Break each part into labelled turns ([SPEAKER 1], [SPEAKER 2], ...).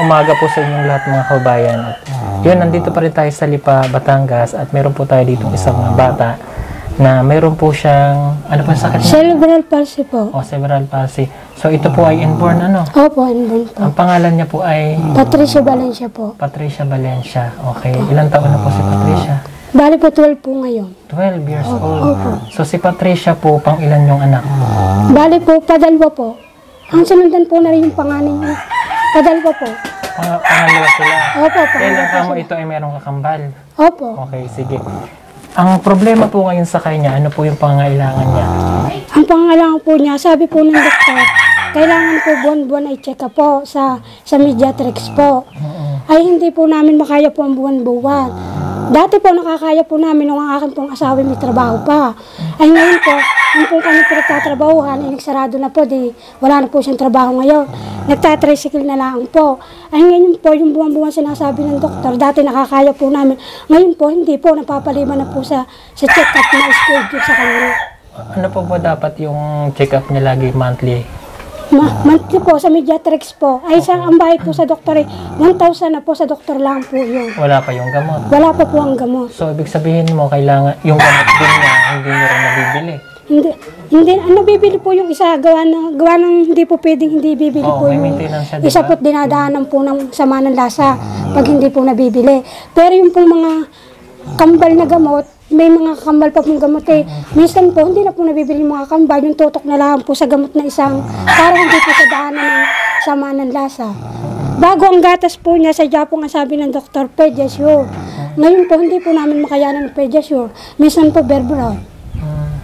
[SPEAKER 1] umaga po sa inyong lahat mga kabayan. At yun, nandito pa rin tayo sa Lipa, Batangas at meron po tayo dito isang bata na meron po siyang, ano po sakit niya?
[SPEAKER 2] Cerebral palsy po.
[SPEAKER 1] O, cerebral palsy. So ito po ay inborn ano?
[SPEAKER 2] Opo, inborn po.
[SPEAKER 1] Ang pangalan niya po ay?
[SPEAKER 2] Patricia Valencia po.
[SPEAKER 1] Patricia Valencia. Okay. Ilang taon na po si Patricia?
[SPEAKER 2] Bali po 12 po ngayon.
[SPEAKER 1] 12 years old.
[SPEAKER 2] Opo.
[SPEAKER 1] So si Patricia po, pang ilan yung anak?
[SPEAKER 2] Bali po, padalwa po. Ang sunundan po na rin yung panganay niya. Padalwa po.
[SPEAKER 1] Pangalawa sila.
[SPEAKER 2] Opo,
[SPEAKER 1] Kailan
[SPEAKER 2] pangalawa
[SPEAKER 1] ka mo
[SPEAKER 2] po.
[SPEAKER 1] ito ay merong kakambal?
[SPEAKER 2] Opo.
[SPEAKER 1] Okay, sige. Ang problema po ngayon sa kanya, ano po yung pangangailangan niya?
[SPEAKER 2] Ang pangangailangan po niya, sabi po ng doktor, kailangan po buwan-buwan ay check up po sa Mediatrix po. Ay hindi po namin makaya po ang buwan-buwan. Dati po nakakaya po namin nung ang akin pong asawa may trabaho pa. Ay ngayon po, yung pong kami pinagtatrabahuhan, ay nagsarado na po, di wala na po siyang trabaho ngayon. Nagtatricycle na lang po. Ay ngayon po, yung buwan-buwan sinasabi ng doktor, dati nakakaya po namin. Ngayon po, hindi po, napapaliban na po sa check-up na schedule sa kanya.
[SPEAKER 1] Ano po ba dapat yung check-up niya lagi monthly?
[SPEAKER 2] Monthly po, sa Mediatrix po. Ay ang bayad po sa doktor ay 1,000 na po, sa doktor lang po yun.
[SPEAKER 1] Wala pa yung gamot?
[SPEAKER 2] Wala pa po ang gamot.
[SPEAKER 1] So, ibig sabihin mo, kailangan, yung gamot din niya, hindi niyo rin nabibili?
[SPEAKER 2] Hindi, nabibili po yung isa, gawa ng hindi po pwedeng hindi bibili po
[SPEAKER 1] may
[SPEAKER 2] yung
[SPEAKER 1] maintenance siya, diba?
[SPEAKER 2] isa po't dinadaanan po ng sama ng lasa pag hindi po nabibili. Pero yung pong mga kambal na gamot, may mga kambal pa pong gamot eh. Minsan po, hindi na po nabibili yung mga kambal, yung tutok na lang po sa gamot na isang, para hindi po sa daanan ng sama ng lasa. Bago ang gatas po niya, sadya po nga sabi ng doktor, Pediasure. Ngayon po, hindi po namin makayanan ng Pediasure. Minsan po, Berbral.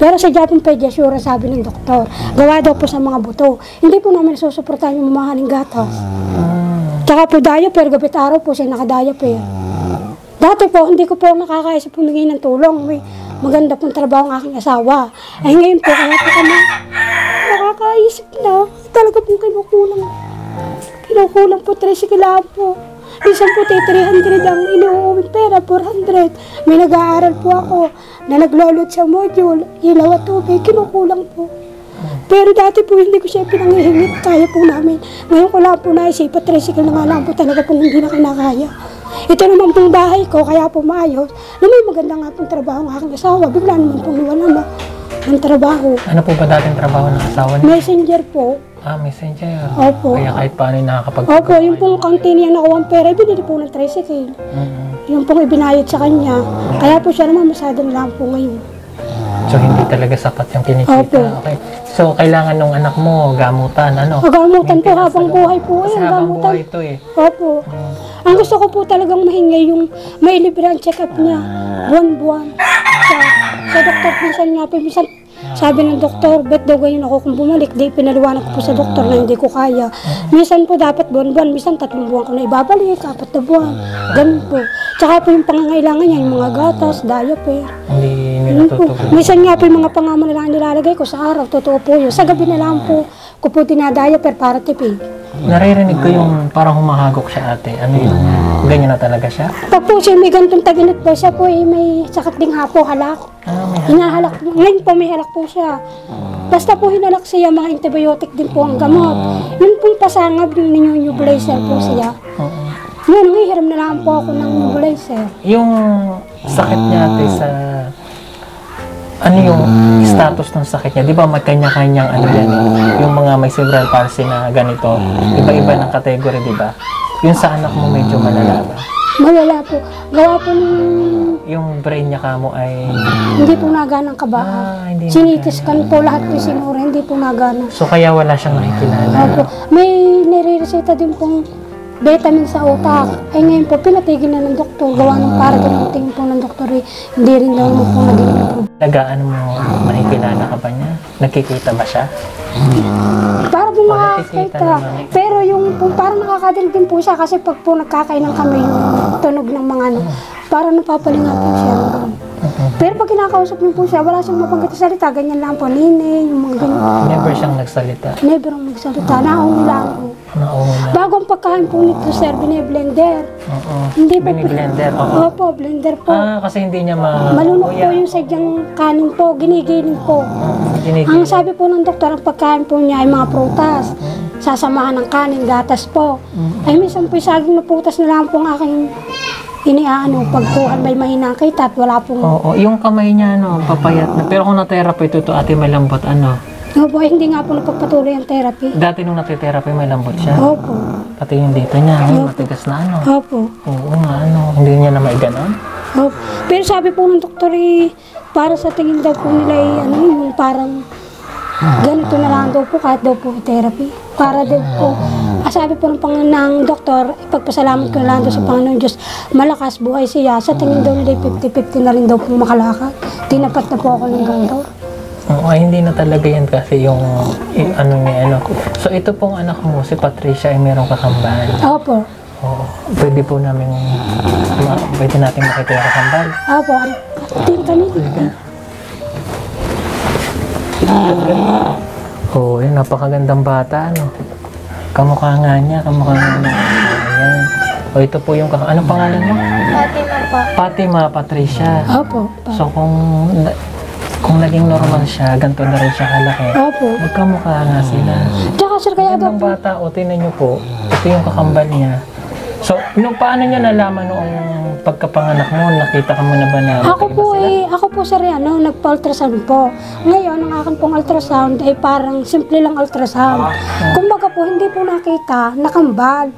[SPEAKER 2] Pero sadya pong Pediasure, sabi ng doktor. Gawa daw po sa mga buto. Hindi po namin susuportahan yung mamahaling gatas. Tsaka po diaper, gabit araw po siya nakadiaper. Dati po, hindi ko po nakakaisip pumingin ng tulong. May maganda pong trabaho ng aking asawa. Ay ngayon po, kaya po kami nakakaisip na. Talaga pong kinukulang. Kinukulang po, 3 kilaan po. Minsan po, 300 ang inuuwing pera, 400. May nag-aaral po ako na naglolot sa module, ilaw at tubig, kinukulang po. Pero dati po, hindi ko siya pinangihingit, kaya po namin. Ngayon ko lang po naisip, 3 na nga lang po talaga po hindi na kinakaya. Ito naman pong bahay ko, kaya po maayos. Na may maganda nga pong trabaho ng aking asawa, bigla naman pong niwala ng trabaho.
[SPEAKER 1] Ano po ba dating trabaho ng asawa niya?
[SPEAKER 2] Messenger po.
[SPEAKER 1] Messenger.
[SPEAKER 2] Opo.
[SPEAKER 1] Kaya kahit paano yung nakakapag-
[SPEAKER 2] Opo, yung pong kantin niya nakuha ang pera, binili po ng tricycle. Yung pong ibinayad sa kanya. Kaya po siya naman masyado na lang po ngayon.
[SPEAKER 1] So, hindi talaga sapat yung kinikita.
[SPEAKER 2] Opo.
[SPEAKER 1] Okay. So, kailangan nung anak mo gamutan, ano?
[SPEAKER 2] Gamutan po habang buhay po.
[SPEAKER 1] Kasi habang buhay ito eh.
[SPEAKER 2] Opo. Ang gusto ko po talagang mahingi yung may libre ang check-up niya. Buwan-buwan. Sa doktor, minsan sabi ng doktor, bet daw ganyan ako kung bumalik. Di pinaliwanag ko po sa doktor na hindi ko kaya. Minsan po dapat buwan-buwan, minsan 3 buwan ko na ibabalik, 4 na buwan. Ganun po. Tsaka po yung pangangailangan niya, yung mga gatas, diaper.
[SPEAKER 1] Hindi nila tutukoy.
[SPEAKER 2] Minsan nga po yung mga pangama na lang nilalagay ko sa araw, totoo po yun. Sa gabi na lang po, ko po dinadiaper para tipid.
[SPEAKER 1] Naririnig ko yung parang humahagok siya ate. Ano yun? Ganyan na talaga siya?
[SPEAKER 2] Pag po siya may gantong taginit po, siya po may sakit ding hapo, halak. Hinahalak po. Ngayon po may halak po siya. Basta po hinalak siya, mga antibiotic din po ang gamot. Yun pong pasangab, yung nebulizer po siya. Yun, hihiram na lang po ako ng nebulizer.
[SPEAKER 1] Yung sakit niya ate sa... Ano yung status ng sakit niya? Di ba may kanya-kanyang ano yan? Yung mga may cerebral palsy na ganito, iba-iba ng category, di ba? Yung sa anak mo medyo malala ba?
[SPEAKER 2] Malala po. Gawa po
[SPEAKER 1] yung brain niya kamo ay...
[SPEAKER 2] Hindi po naganang kabahan. Sinitiskan po lahat po sinura, hindi po nagana.
[SPEAKER 1] So kaya wala siyang nakikilala?
[SPEAKER 2] Opo. May nire-reseta din pong vitamin sa utak. Ay ngayon po, pinatigil na ng doktor. Gawa ng para gamitin po ng doktor. Hindi rin daw po naging improve.
[SPEAKER 1] Ano mo, nakikilala ka ba niya? Nakikita ba siya?
[SPEAKER 2] Para po makakita. Pero yung po, parang nakakadilig din po siya kasi pag po nagkakainan kami yung tunog ng mga ano, parang napapalinga po siya. Pero pag kinakausap niyo po siya, wala siyang mapanggit sa salita. Ganyan lang po, nene, yung mga ganyan.
[SPEAKER 1] Never siyang nagsalita?
[SPEAKER 2] Never ang nagsalita. Naungi lang po. Bago ang pagkain po nito, sir, bine-blender. Hindi po.
[SPEAKER 1] Bine-blender?
[SPEAKER 2] Opo, blender po.
[SPEAKER 1] Kasi hindi niya
[SPEAKER 2] malunok po yung sadyang kanin po, ginigiling po. Ang sabi po ng doktor, ang pagkain po niya ay mga prutas. sasamahan ng kanin, gatas po. Ay minsan po saging na putas na lang po ang aking iniaano, pag po may mahina kita at wala pong...
[SPEAKER 1] Oo, yung kamay niya, no, papayat na. Pero kung na-therapy ito ate, may lambot, ano?
[SPEAKER 2] Opo, hindi nga po napagpatuloy ang therapy.
[SPEAKER 1] Dati nung nati-therapy, may lambot siya.
[SPEAKER 2] Opo.
[SPEAKER 1] Pati yung dito niya, matigas na, ano?
[SPEAKER 2] Opo.
[SPEAKER 1] Oo nga, ano, hindi niya na maiganon.
[SPEAKER 2] Opo. Pero sabi po ng doktor para sa tingin daw po nila yung parang ganito na lang daw po kahit daw po therapy. Para daw po, sabi po ng doktor, ipagpasalamat ko na lang daw sa Panginoon Diyos, malakas buhay siya. Sa tingin daw nila 50-50 na rin daw po makalakad. Tinapat na po ako ng ganto.
[SPEAKER 1] Oo, ay hindi na talaga yan kasi yung ano niya, ano. So ito pong anak mo, si Patricia, ay merong kakambal.
[SPEAKER 2] Opo.
[SPEAKER 1] Oo, pwede po namin, pwede natin makita yung kakambal.
[SPEAKER 2] Opo. Tingin kanina.
[SPEAKER 1] Oo, yun, napakagandang bata, ano. Kamukha nga niya. Ayan. O ito po yung, anong pangalan mo?
[SPEAKER 3] Fatima po.
[SPEAKER 1] Fatima Patricia.
[SPEAKER 2] Opo.
[SPEAKER 1] So kung naging normal siya, ganito na rin siya kalaki.
[SPEAKER 2] Opo.
[SPEAKER 1] Magkamukha nga sila.
[SPEAKER 2] Tsaka sir, kaya daw
[SPEAKER 1] Ang
[SPEAKER 2] po,
[SPEAKER 1] bata, o tinan niyo po, ito yung kakambal niya. So, paano niya nalaman noong pagkapanganak mo? Nakita ka mo na ba na
[SPEAKER 2] ako po sir, nagpa-ultrasound po. Ngayon, ang akin pong ultrasound ay parang simple lang ultrasound. Kumbaga po, hindi po nakita, nakambal.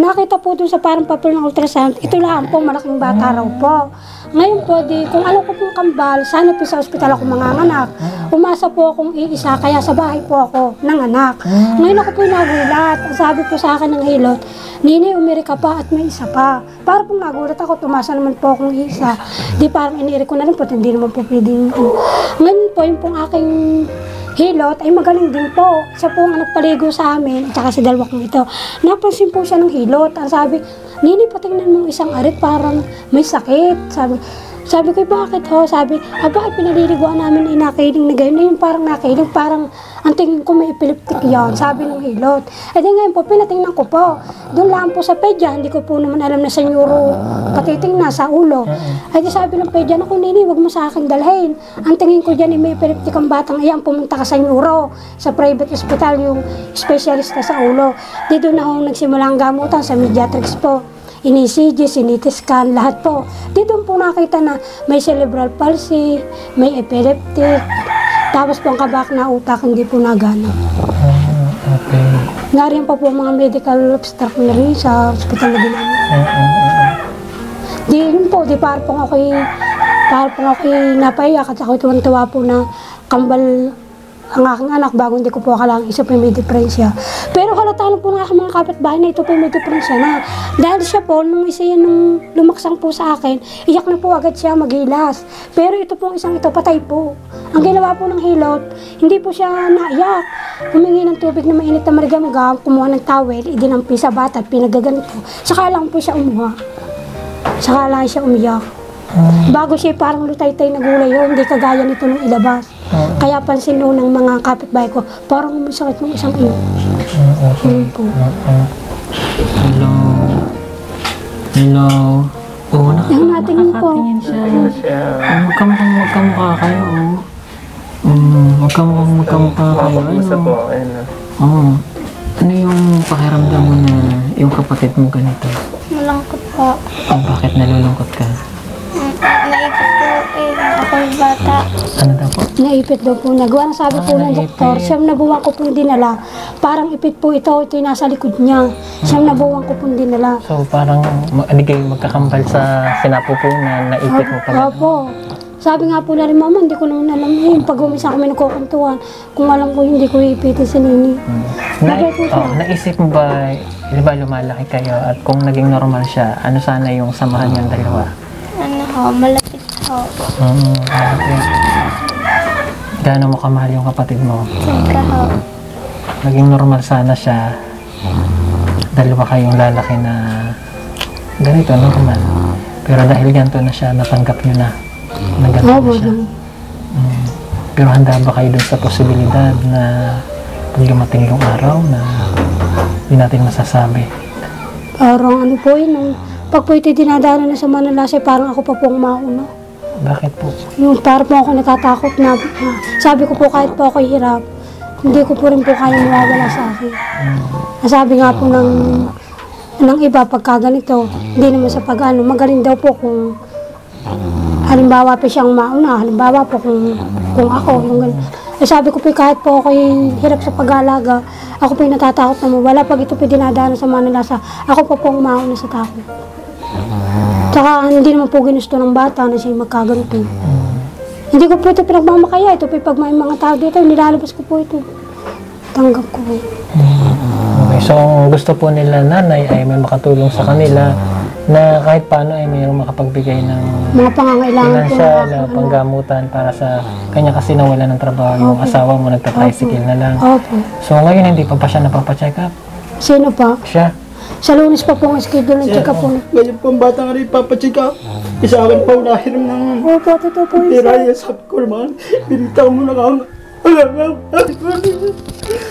[SPEAKER 2] Nakita po dun sa parang papel ng ultrasound, ito lang po, malaking bata raw po. Ngayon po, kung alam ko pong kambal, sana po sa ospital ako manganganak. Umasa po akong iisa, kaya sa bahay po ako nanganak. Ngayon ako po nagulat. Sabi po sa akin ng hilot, Nini, umiri ka pa at may isa pa. Para pong nagulat ako, tumasa naman po akong isa. Di parang iniri ko na rin po, hindi naman po pwedeng. Ngayon po, yung pong aking hilot ay magaling din po. Siya po ang nagpaligo sa amin, at saka si dalawa kong ito. Napansin po siya ng hilot. Ang sabi, Nini, patingnan mong isang arit, parang may sakit. Sabi ko, bakit ho? Sabi, pinaliliguan namin inakiling na gano'n. Yung parang nakiling, parang ang tingin ko may epileptic yan. Sabi ng hilot. E di ngayon po, pinatingnan ko po. Doon lang po sa pedya, hindi ko po naman alam na sa neuro patitingnan sa ulo. E di sabi ng pedya, naku Nini, wag mo sa akin dalhin. Ang tingin ko dyan, may epileptic ang batang iyan, pumunta ka sa neuro, sa private hospital, yung specialist na sa ulo. Di doon ako nagsimula ang gamutan sa Mediatrix po. Ini-CG, sinitiscan, lahat po. Dito po nakita na may cerebral palsy, may epileptic, tapos po ang kabak na utak hindi po nagana.
[SPEAKER 1] Okay.
[SPEAKER 2] Narin pa po mga medical obstruct na rin sa hospital na ginamit. Di yun po, parang pong ako'y napaiyak at ako'y tuwan-tuwa po na kambal ang aking anak bago hindi ko po akalang isa po may diferensya. Pero halata lang po ng aking mga kapitbahay na ito po may diferensya na. Dahil siya po, nung isa yan nung lumaksang po sa akin, iyak na po agad siya maghilas. Pero ito pong isang ito, patay po. Ang ginawa po ng hilot, hindi po siya naiyak. Humingi ng tubig na mainit na marigam-gam, kumuha ng towel, idinampi sa bata at pinagaganito. Saka lang po siya umuha. Saka lang siya umiyak. Bago siya parang lutay-tay na gulay yun, hindi kagaya nito nung ilabas. Kaya pansin noon ng mga kapitbahay ko, parang umisakit ng isang iyo. Po.
[SPEAKER 1] Hello. Oo,
[SPEAKER 2] natingin po.
[SPEAKER 1] Nakatingin siya. Magkamukha kayo. Magkamukha kayo. Ano yung pakiramdam mo na yung kapatid mo ganito?
[SPEAKER 3] Malungkot po.
[SPEAKER 1] Bakit nalulungkot ka?
[SPEAKER 3] Naipit po ako yung bata.
[SPEAKER 1] Ano daw po?
[SPEAKER 2] Naipit daw po nagawa. Ang sabi po ng doktor, siyam na buwan ko pong dinala. Parang ipit po ito yung nasa likod niya. Siyam na buwan ko pong dinala.
[SPEAKER 1] So parang hindi kayo magkakambal sa sinapupunan, naipit mo pala.
[SPEAKER 2] Opo. Sabi nga po na rin, Mama, hindi ko naman alam yun. Pag umisa kami nagkukuntuhan, kung alam ko hindi ko ipitin si Nini.
[SPEAKER 1] Naisip mo ba, di ba lumalaki kayo at kung naging normal siya, ano sana yung samahan niyang dalawa?
[SPEAKER 3] Malapit ho.
[SPEAKER 1] Malapit. Gaano mo kamahal yung kapatid mo?
[SPEAKER 3] Sobra ho.
[SPEAKER 1] Naging normal sana siya, dalawa kayong lalaki na ganito, normal. Pero dahil ganito na siya, natanggap niyo na ganito na siya. Pero handa ba kayo dun sa posibilidad na pag dumating yung araw na hindi natin masasabi?
[SPEAKER 2] Parang ano po yun, pag po ito dinadaanan na sa Manalasay, parang ako pa pong mauna.
[SPEAKER 1] Bakit po?
[SPEAKER 2] Yung parang po ako natatakot na, sabi ko po kahit po ako hirap, hindi ko po rin po kaya mawawala sa akin. Nasabi nga po ng iba pagka ganito, hindi naman sa pag-ano, magaling daw po kung halimbawa pa siyang mauna, halimbawa po kung ako, yung ganun. Eh sabi ko po kahit po ako hirap sa pag-aalaga, ako po yung natatakot na mawala. Pag ito po dinadaanan sa manalasa, ako po ang mauna sa takot. Tsaka hindi naman po ginusto ng bata na siya magkaganito. Hindi ko po ito pinagmamakaya. Ito po pag may mga tao dito, nilalabas ko po ito. Tanggap ko po.
[SPEAKER 1] Okay, so ang gusto po nila nanay ay may makatulong sa kanila na kahit paano ay mayroong makapagbigay ng
[SPEAKER 2] Mga pangangailangan po.
[SPEAKER 1] financial na panggamutan para sa kanya kasi nawala ng trabaho yung asawa mo, nagta-tricycle na lang.
[SPEAKER 2] Opo.
[SPEAKER 1] So ngayon hindi pa pa siya napapacheck up.
[SPEAKER 2] Sino pa?
[SPEAKER 1] Siya.
[SPEAKER 2] Sa Lunes pa po ang schedule ng check-up po.
[SPEAKER 4] Ngayon po ang bata nga rin papacheck up. Isa akin pa unahin ng
[SPEAKER 2] Opo, totoo po yun.
[SPEAKER 4] tira. Sabi ko naman, binitaw mo na nga.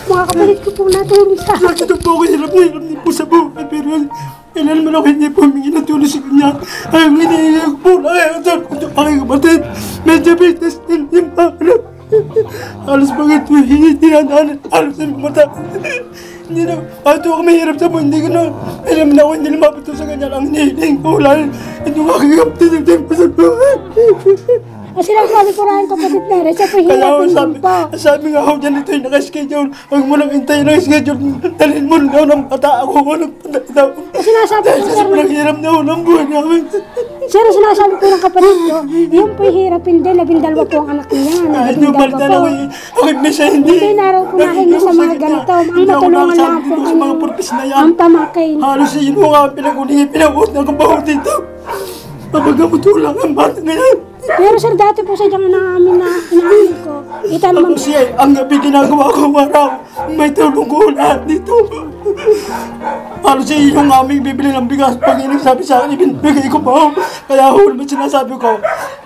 [SPEAKER 2] Mga kapatid ko po natulong sa akin.
[SPEAKER 4] Ito po ako hirap na hirap din po sa buhay. Pero kailan naman ako hindi po humingi ng tulong sa kanya. Ayaw hinihilig po na ayaw sa aking kapatid. May diabetes din yung pangarap. Halos bakit hindi tinadaanan. Halos na mata. Hindi na, kahit ako mahirap sa buhay, hindi ko na, alam na ako hindi lumapit sa kanya lang hinihiling ko. Wala, ito aking kapatid din po sa buhay.
[SPEAKER 2] Kasi nagsabi ko rin kapatid na rin, siya po
[SPEAKER 4] Kaya ako
[SPEAKER 2] hirapin din pa.
[SPEAKER 4] sabi nga ako dyan, ito yung nakaschedule. Huwag mo lang hintayin ng schedule. Dalhin mo na daw ng bata ako. Walang patay daw.
[SPEAKER 2] Kasi sinasabi ko,
[SPEAKER 4] Kasi
[SPEAKER 2] sir,
[SPEAKER 4] pinanghirap na ako ng buhay namin.
[SPEAKER 2] sir, sinasabi ko ng kapatid ko, yun po hirapin din, 12 po ang anak niya,
[SPEAKER 4] Kahit
[SPEAKER 2] 12
[SPEAKER 4] yung balitan
[SPEAKER 2] po.
[SPEAKER 4] ako, aking na siya hindi.
[SPEAKER 2] Hindi na raw pumahinga sa mga ganito. Ang matulungan lang po
[SPEAKER 4] sa mga purpose na yan.
[SPEAKER 2] ang pamakain.
[SPEAKER 4] Halos yun mo nga pinag-ulingi, pinag-uot na kong baho dito. Papagamot ko lang ang bata ngayon.
[SPEAKER 2] Pero sir, dati po sa diyang inaamin ko, itan mo,
[SPEAKER 4] Tapos siya, ang gabi ginagawa ko araw, may tulong ko lahat dito. Halos siya yung aming bibili ng bigas. Pag sabi sa akin, ibinibigay ko pa. Kaya ako naman sinasabi ko,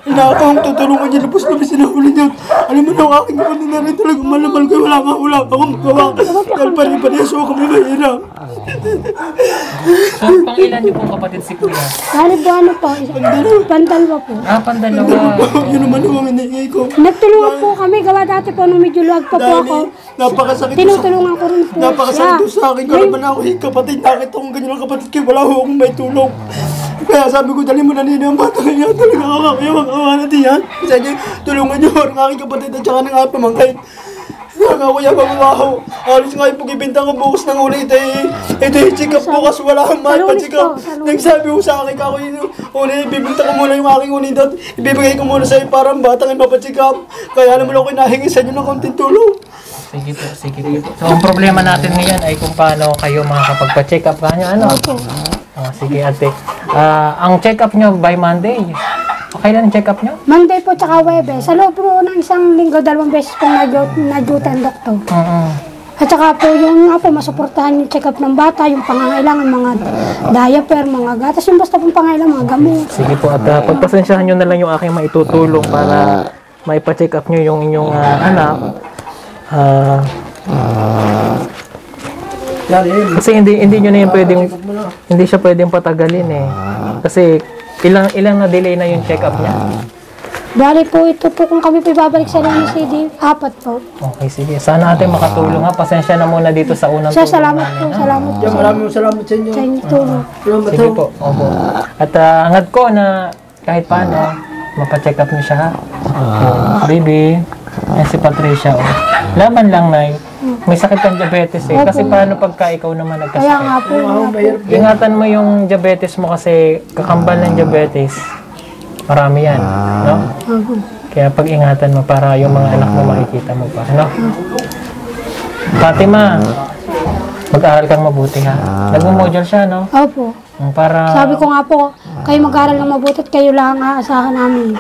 [SPEAKER 4] inakang tutulungan niya, lubos-lubos sinahuli niyo. Alam mo na, ang aking kapatid na rin talagang malamal ko. Wala akong magawa. Dahil pari-pariyaso ako may mahirap.
[SPEAKER 1] So pangilan niyo pong kapatid si Kuya?
[SPEAKER 2] dali po ano po, pandalwa po.
[SPEAKER 1] Ah, pandalawa.
[SPEAKER 4] Yun naman ang hinihingi ko.
[SPEAKER 2] Nagtulungan po kami, gawa dati po nung medyo luwag pa po ako.
[SPEAKER 4] Dahil napakasakit ko sa...
[SPEAKER 2] Tinutulungan ko rin po
[SPEAKER 4] Napakasakit ko sa akin. Kaya naman ako yung kapatid. Nakita kong ganyan ang kapatid ko. Wala akong may tulong. Kaya sabi ko, dali mo na nila ang bata kanya. Talaga kakakaya mag-awa natin yan. Kasi niya, tulungan niyo ang aking kapatid at saka ng aking pamangkin. Nakakuya pagbabaho. Alis nga yung pag-ibinta ko bukas ng ulit eh. Ito yung check up bukas. Wala kang mahal pa check up. Nagsabi ko sa akin, kako yun. Uli, ibibinta ko muna yung aking unidad. Ibibigay ko muna sa'yo para ang batang yung mapacheck up. Kaya naman ako nahingi sa inyo ng konting tulong.
[SPEAKER 1] Sige po, sige po. So ang problema natin ngayon ay kung paano kayo makakapagpa-check up kanyo. Ano? Oh, sige ate. Ang check up nyo by Monday. Kailan ang check up nyo?
[SPEAKER 2] Monday po tsaka Webes. Sa loob po ng isang linggo, 2 beses pong na-duty ang doktor. At saka po yung nga po, masuportahan yung check-up ng bata, yung pangangailangan, mga diaper, mga gatas, yung basta pong pangangailangan, mga gamot.
[SPEAKER 1] Sige po at pagpasensyahan nyo na lang yung aking maitutulong para maipa-check up nyo yung inyong anak. Kasi hindi nyo na yun pwedeng, hindi siya pwedeng patagalin eh. Kasi ilang na delay na yung check up niya.
[SPEAKER 2] Bali po ito po kung kami po ibabalik sa Lunes CD, 4 po.
[SPEAKER 1] Okay, sige. Sana natin makatulong ha. Pasensya na muna dito sa unang
[SPEAKER 2] Sir,
[SPEAKER 1] tulong
[SPEAKER 2] salamat
[SPEAKER 1] namin,
[SPEAKER 2] po,
[SPEAKER 1] ha?
[SPEAKER 2] salamat po
[SPEAKER 4] Maraming salamat sa inyo.
[SPEAKER 2] sa inyong tulong.
[SPEAKER 4] Salamat
[SPEAKER 1] Sige po. Opo. At hangad ko na kahit paano, mapacheck up niyo siya ha. Baby, yan si Patricia. Oh. Laban lang na may sakit kang diabetes eh. Kasi paano pagka ikaw naman
[SPEAKER 2] Kaya
[SPEAKER 1] nagkasakit?
[SPEAKER 2] nga po,
[SPEAKER 1] Ingatan mo yung diabetes mo kasi kakambal ng diabetes. Marami yan. No? Kaya pag-ingatan mo para yung mga anak mo makikita mo pa. No? Fatima, mag-aaral kang mabuti ha. Nag-module siya, no?
[SPEAKER 2] opo.
[SPEAKER 1] Para...
[SPEAKER 2] Sabi ko nga po, kayo mag-aral ng mabuti at kayo lang ang aasahan namin.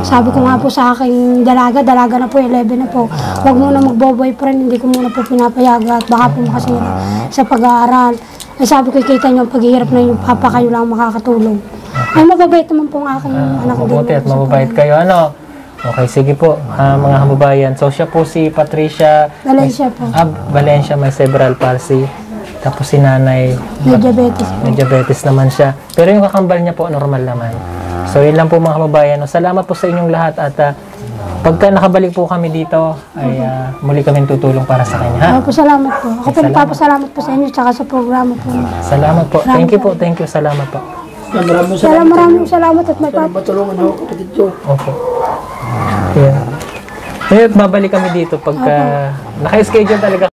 [SPEAKER 2] Sabi ko nga po sa aking dalaga na po, 11 na po. Huwag muna magbo-boyfriend, hindi ko muna po pinapayaga at baka po makasira sa pag-aaral. Ay sabi ko, kita niyo, paghihirap na yung papa, kayo lang makakatulong. Ay mababait naman po ang aking anak din.
[SPEAKER 1] mabuti at mababait kayo. Ano? Okay, sige po, mga kababayan. So, siya po si Patricia
[SPEAKER 2] Valencia po,
[SPEAKER 1] Valencia, may cerebral palsy. Tapos si nanay,
[SPEAKER 2] may diabetes.
[SPEAKER 1] may diabetes naman siya. Pero yung kakambal niya po, normal naman. So yun lang po mga kababayan. No? Salamat po sa inyong lahat at pagka nakabalik po kami dito ay muli kami tutulong para sa kanya. Ha?
[SPEAKER 2] Ako po, salamat po. Ako po nagpapasalamat po sa inyo tsaka sa programa po.
[SPEAKER 1] Salamat po. Thank you po. Thank you. Salamat po.
[SPEAKER 2] Maraming salamat at may
[SPEAKER 4] Matulungan ako kapatid ko.
[SPEAKER 1] Opo. Yan. Ngayon, babalik kami dito pagka naka-schedule talaga